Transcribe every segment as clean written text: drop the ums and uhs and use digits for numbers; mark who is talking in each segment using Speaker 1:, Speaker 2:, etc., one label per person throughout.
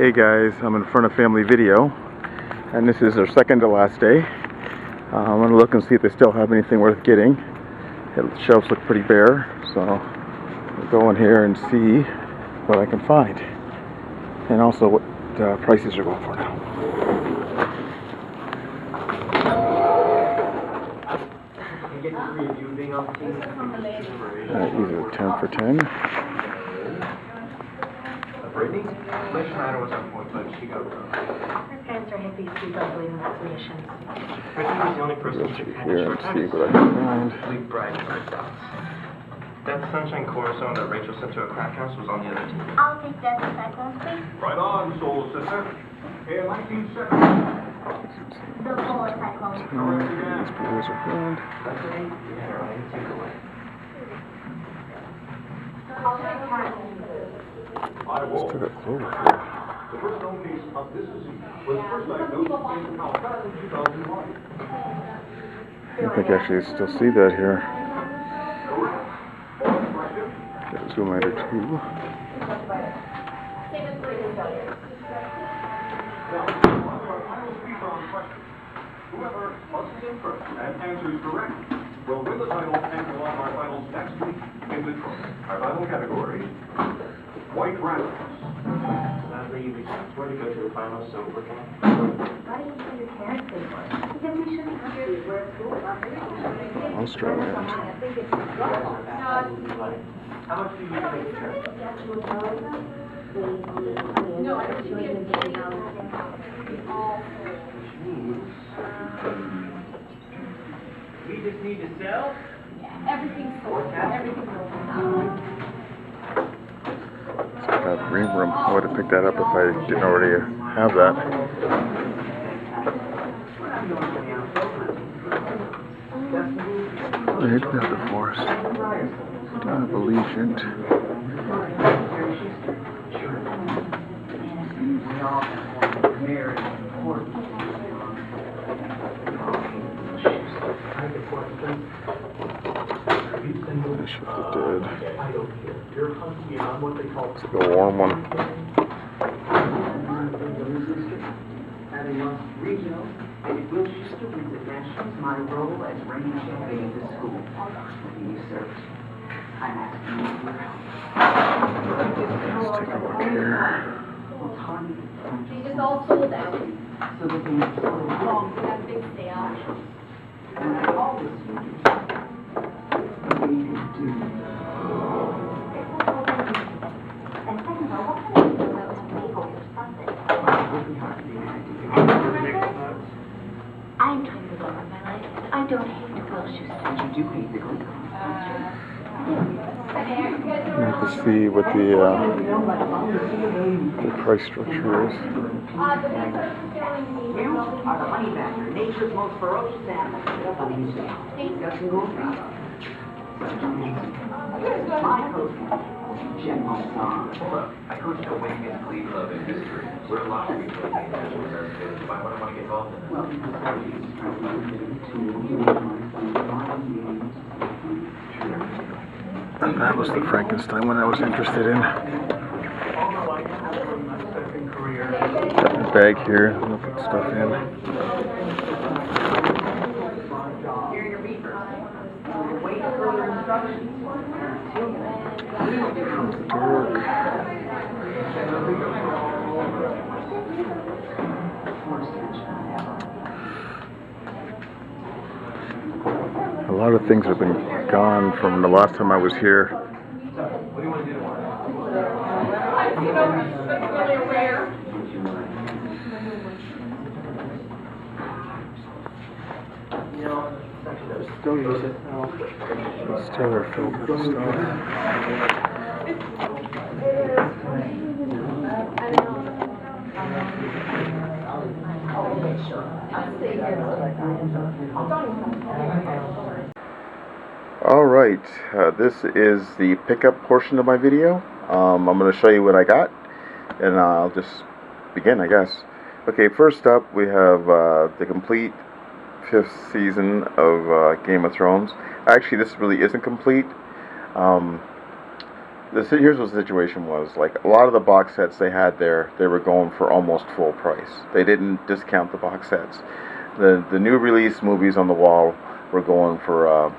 Speaker 1: Hey guys, I'm in front of Family Video, and this is our second to last day. I'm going to look and see if they still have anything worth getting. The shelves look pretty bare, so I'll go in here and see what I can find. And also what prices are going for now. These are 10 for 10.
Speaker 2: Brittany? Liz Schneider was on point, but she got broke.
Speaker 3: Her parents are hippies who don't believe in vaccinations.
Speaker 2: Brittany was the only person who had a
Speaker 1: Here
Speaker 2: short
Speaker 1: and
Speaker 2: time
Speaker 1: see
Speaker 2: to
Speaker 1: what I can find.
Speaker 2: sleep bright for her thoughts. That Sunshine Corazon that Rachel sent to a crack house was on the other team.
Speaker 4: I'll take that cyclone, please.
Speaker 5: Right on, soul sister. Here, 1970.
Speaker 4: The full cyclone.
Speaker 1: These Blu-rays are good.
Speaker 2: That's okay. Yeah, right. Take it away.
Speaker 4: I'll take that.
Speaker 5: I will.
Speaker 1: Still got Clover here.
Speaker 5: The first known case of this disease was first diagnosed in Calcutta in 2001.
Speaker 1: I think actually you still see that here. Get a zoom lighter too.
Speaker 5: Now, our final speaker on question. Whoever buzzes in first and answers correct will win the title and go on our finals next week in Detroit. Our final category, White Rabbits.
Speaker 2: Sadly, we can't afford to go to the finals, so we're going to...
Speaker 3: Why do you say your parents pay for it? Because we shouldn't have to wear school.
Speaker 1: Australia.
Speaker 3: I think it's wrong.
Speaker 2: How much do you pay for her?
Speaker 3: No, I don't think it's $20.
Speaker 2: Which means... we just need to sell?
Speaker 3: Everything's sold. Everything's sold.
Speaker 1: That green room. I would have picked that up if I didn't already have that. I didn't have the Forest. I don't have Allegiant. Finish with the Dead. It's like a warm one.
Speaker 6: Regional, and it will Schuster wins at Nationals my role as reigning champion of the school. Being service. I'm asking you for help.
Speaker 1: Let's take a look here.
Speaker 3: They just all sold out.
Speaker 6: So that they can
Speaker 3: Long, we have a big sale.
Speaker 6: and I always figured what we could do.
Speaker 4: And second of all, what kind of deal that was legal or something?
Speaker 6: It would be hard to be married to
Speaker 3: I'm trying to live my life. I don't hate Will Schuster.
Speaker 6: but you do hate the Glee Club.
Speaker 1: You have to see what the price structure is.
Speaker 6: You are the honeybacker, nature's most ferocious animal. How do you say? Got some gold feet. My coach, Jim Monson.
Speaker 2: Look, I coached a winningest Glee Club in history. We're a lottery club named National American. Why would I want to get involved in that?
Speaker 6: Well, because he's trying to limit to
Speaker 1: And that was the Frankenstein one I was interested in. Got my bag here. I'm gonna put stuff in.
Speaker 6: Here are your beavers. Wait for further instructions.
Speaker 1: A lot of things have been gone from the last time I was here.
Speaker 2: What do you want to do tomorrow?
Speaker 1: Still use it. Still are filled with stuff. Alright, this is the pickup portion of my video. I'm going to show you what I got, and I'll just begin, I guess. Okay, first up we have the complete 5th season of Game of Thrones. Actually, this really isn't complete. Here's what the situation was. Like, a lot of the box sets they had there, they were going for almost full price. They didn't discount the box sets. The new release movies on the wall were going for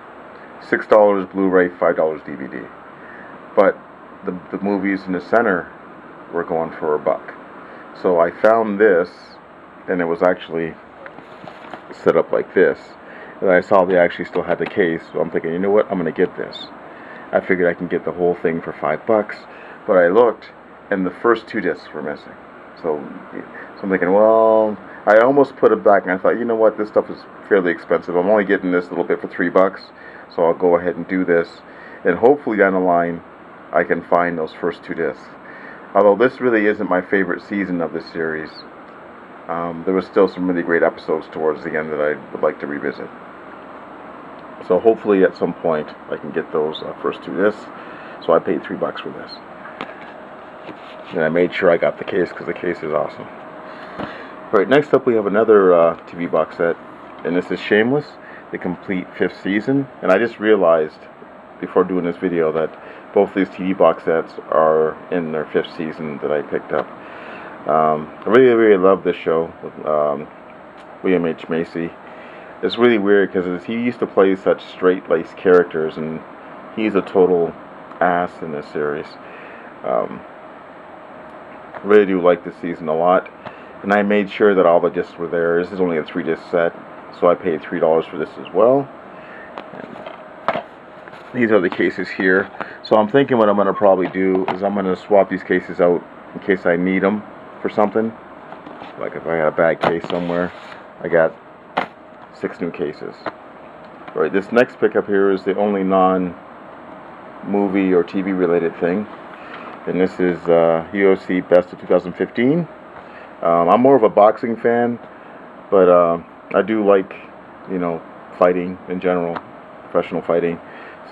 Speaker 1: $6 Blu-ray, $5 DVD. But the movies in the center were going for $1. So I found this, and it was actually set up like this. And I saw they actually still had the case, so I'm thinking, you know what, I'm going to get this. I figured I can get the whole thing for $5, but I looked, and the first 2 discs were missing. So I'm thinking, well, I almost put it back, and I thought, you know what, this stuff is fairly expensive. I'm only getting this little bit for $3, so I'll go ahead and do this. And hopefully down the line, I can find those first 2 discs. Although this really isn't my favorite season of this series, there was still some really great episodes towards the end that I would like to revisit. So hopefully at some point I can get those first 2 discs. So I paid $3 for this. And I made sure I got the case because the case is awesome. Alright, next up we have another TV box set. And this is Shameless, the complete 5th season. And I just realized before doing this video that both these TV box sets are in their 5th season that I picked up. I really love this show with William H. Macy. It's really weird because he used to play such straight-laced characters, and he's a total ass in this series. Really do like this season a lot, and I made sure that all the discs were there. This is only a 3-disc set, so I paid $3 for this as well. And these are the cases here. So I'm thinking what I'm going to probably do is I'm going to swap these cases out in case I need them for something. Like if I had a bad case somewhere, I got 6 new cases. Right, this next pickup here is the only non-movie or TV related thing, and this is UFC Best of 2015. I'm more of a boxing fan, but I do like, you know, fighting in general, professional fighting.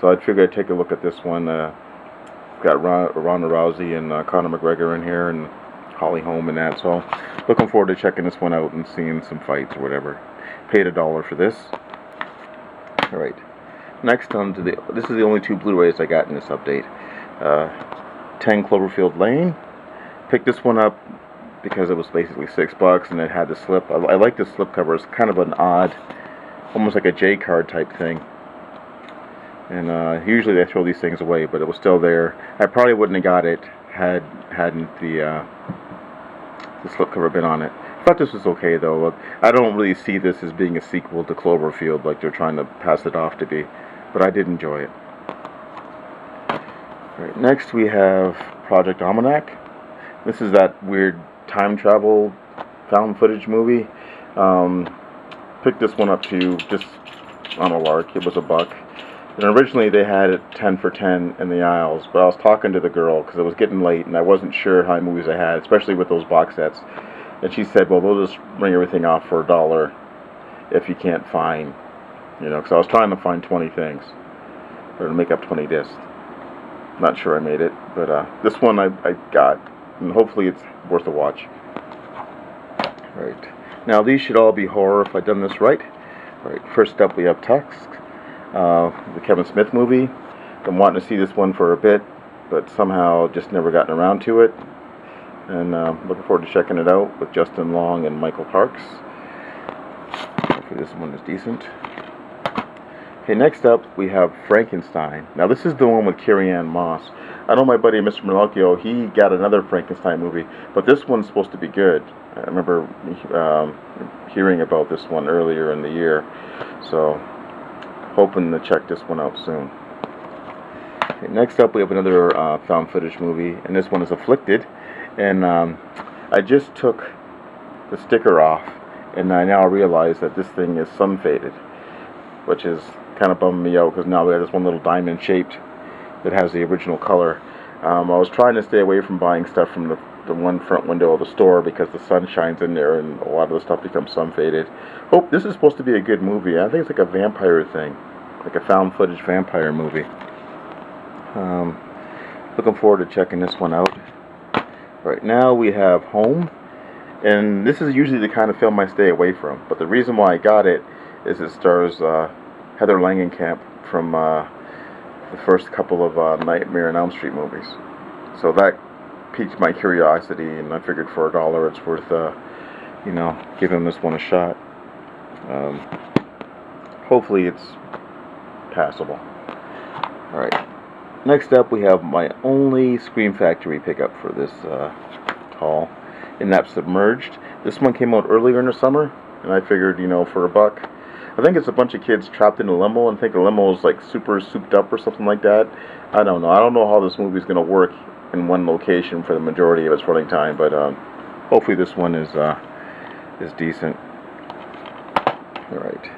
Speaker 1: So I figured I'd take a look at this one. Got Ronda Rousey and Conor McGregor in here, and Holly Holm and that. So looking forward to checking this one out and seeing some fights or whatever. Paid $1 for this. Alright, next on to this is the only 2 Blu-rays I got in this update. 10 Cloverfield Lane. Picked this one up because it was basically $6 and it had the slip. I like the slip cover. It's kind of an odd, almost like a J card type thing. And usually they throw these things away, but it was still there. I probably wouldn't have got it hadn't the slipcover been on it. I thought this was okay though. I don't really see this as being a sequel to Cloverfield like they're trying to pass it off to be, but I did enjoy it. Right, next we have Project Almanac. This is that weird time travel found footage movie. Picked this one up too, just on a lark. It was $1. And originally they had it 10 for 10 in the aisles, but I was talking to the girl because it was getting late and I wasn't sure how many movies I had, especially with those box sets. And she said, well, they'll just bring everything off for $1 if you can't find, you know, because I was trying to find 20 things, or to make up 20 discs. Not sure I made it, but this one I got, and hopefully it's worth a watch. Right, now these should all be horror if I've done this right. Right, first up we have Tusk. The Kevin Smith movie. Been wanting to see this one for a bit, but somehow just never gotten around to it. And looking forward to checking it out with Justin Long and Michael Parks. Hopefully this one is decent. Okay, next up we have Frankenstein. Now this is the one with Carrie-Anne Moss. I know my buddy Mr. Malocchio, he got another Frankenstein movie, but this one's supposed to be good. I remember hearing about this one earlier in the year, so hoping to check this one out soon. Okay, next up we have another found footage movie, and this one is Afflicted. And I just took the sticker off, and I now realize that this thing is sun faded, which is kind of bumming me out because now we have this one little diamond shaped that has the original color. I was trying to stay away from buying stuff from the one front window of the store because the sun shines in there and a lot of the stuff becomes sun faded. Hope this is supposed to be a good movie. I think it's like a vampire thing, like a found footage vampire movie. Looking forward to checking this one out. Right now we have Home, and this is usually the kind of film I stay away from, but the reason why I got it is it stars Heather Langenkamp from the first couple of Nightmare on Elm Street movies. So that piqued my curiosity, and I figured for $1 it's worth, you know, giving this one a shot. Hopefully it's passable. Alright, next up we have my only Scream Factory pickup for this haul, and that's Submerged. This one came out earlier in the summer, and I figured, you know, for $1, I think it's a bunch of kids trapped in a limo, and I think the limo is like super souped up or something like that. I don't know. I don't know how this movie is going to work in one location for the majority of its running time, but hopefully this one is decent. Alright.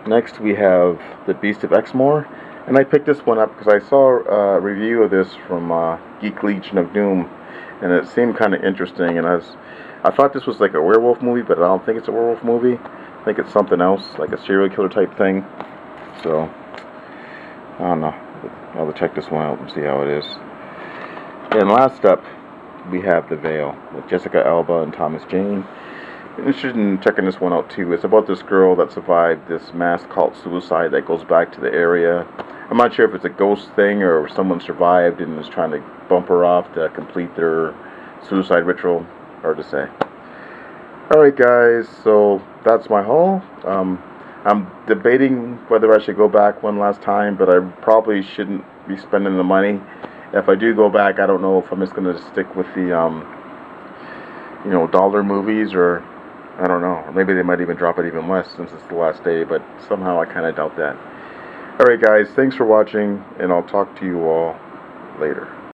Speaker 1: Next we have The Beast of Exmoor, and I picked this one up because I saw a review of this from Geek Legion of Doom, and it seemed kind of interesting, and I thought this was like a werewolf movie, but I don't think it's a werewolf movie. I think it's something else, like a serial killer type thing. So, I don't know. I'll have to check this one out and see how it is. And last up, we have The Veil with Jessica Alba and Thomas Jane. I'm interested in checking this one out too. It's about this girl that survived this mass cult suicide that goes back to the area. I'm not sure if it's a ghost thing or if someone survived and is trying to bump her off to complete their suicide ritual. Hard to say. Alright guys, so that's my haul. I'm debating whether I should go back one last time, but I probably shouldn't be spending the money. If I do go back, I don't know if I'm just going to stick with the, you know, dollar movies, or I don't know. Maybe they might even drop it even less since it's the last day, but somehow I kind of doubt that. Alright guys, thanks for watching, and I'll talk to you all later.